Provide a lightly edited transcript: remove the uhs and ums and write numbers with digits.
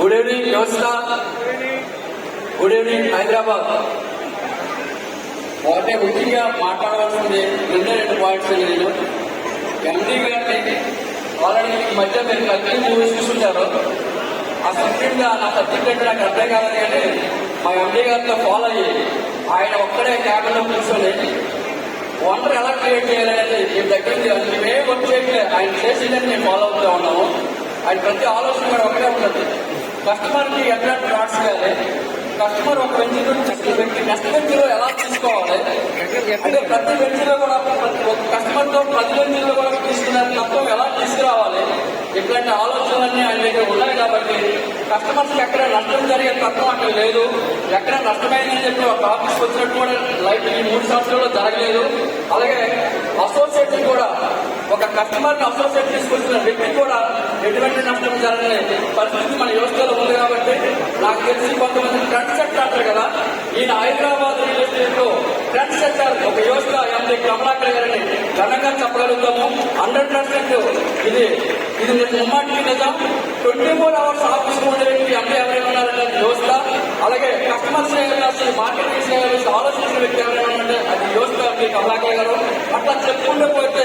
Good evening వ్యవస్థ, good evening Hyderabad. What a ముఖ్యంగా మాట్లాడవలసింది రెండు పాయింట్స్ అండి. నేను ఎండీ గారిని ఆల్రెడీ ఈ మధ్య మీరు కలిసి మూవీస్ చూస్తుంటారు. ఆ సబ్జెక్ట్ నా సబ్జెక్ట్ అంటే నాకు అర్థం కాదని కానీ మా ఎండీ గారితో ఫాలో అయ్యి ఆయన ఒక్కడే క్యాబిన్లో కూర్చొని వండర్ ఎలా క్రియేట్ చేయాలనేది మీ దగ్గర మేమేం వర్క్ చేయట్లేదు, ఆయన చేసిందని మేము ఫాలో అవుతూ ఉన్నాము. ఆయన ప్రతి ఆలోచన కూడా ఒకటే ఉంటుంది, కస్టమర్కి ఎట్లాంటి థాట్స్ చేయాలి, కస్టమర్ ఒక వ్యక్తి నెక్స్ట్ బెంచ్లో ఎలా తీసుకోవాలి, అంటే ప్రతి బెంచ్లో కూడా ఒక కస్టమర్తో 10 బెంచ్లో కూడా తీసుకునే తత్వం ఎలా తీసుకురావాలి, ఇట్లాంటి ఆలోచనలన్నీ ఆయన దగ్గర ఉన్నాయి. కాబట్టి కస్టమర్స్కి ఎక్కడ నష్టం జరిగే తత్వం అక్కడ లేదు. ఎక్కడ నష్టమైందని చెప్పి ఒక ఆఫీస్కి వచ్చినట్టు కూడా లైఫ్ ఈ 3 సంవత్సరాల్లో జరగలేదు. అలాగే అసోసియేట్ కూడా ఒక కస్టమర్ని అసోసియేట్ తీసుకొచ్చిన వ్యక్తి కూడా ఎటువంటి నష్టం జరగలేదు పరిస్థితి మన వ్యవస్థలో ఉంది. కాబట్టి నాకు తెలిసి కొంతమంది ట్రెండ్ సెట్ అంటారు కదా, ఈయన హైదరాబాద్ రియల్ ఎస్టేట్ లో ట్రెండ్ సెట్టర్ ఒక వ్యవస్థ ఎంపీ కమలాకర్ గారిని ఘనంగా చెప్పగలుగుతాము. 100% ఇది ముమ్మాటికి నిజం. 24 hours ఆఫీస్ ఉండే వ్యక్తి అంటే ఎవరైనా ఉన్నారంటే వ్యవస్థ. అలాగే కస్టమర్ సేవ మార్కెటింగ్ సేవ ఆలోచించిన వ్యక్తి ఎవరైనా ఉంటే అది వ్యవస్థ ఎంపీ కమలాకర్ గారు. అట్లా చెప్పుకుంటూ పోతే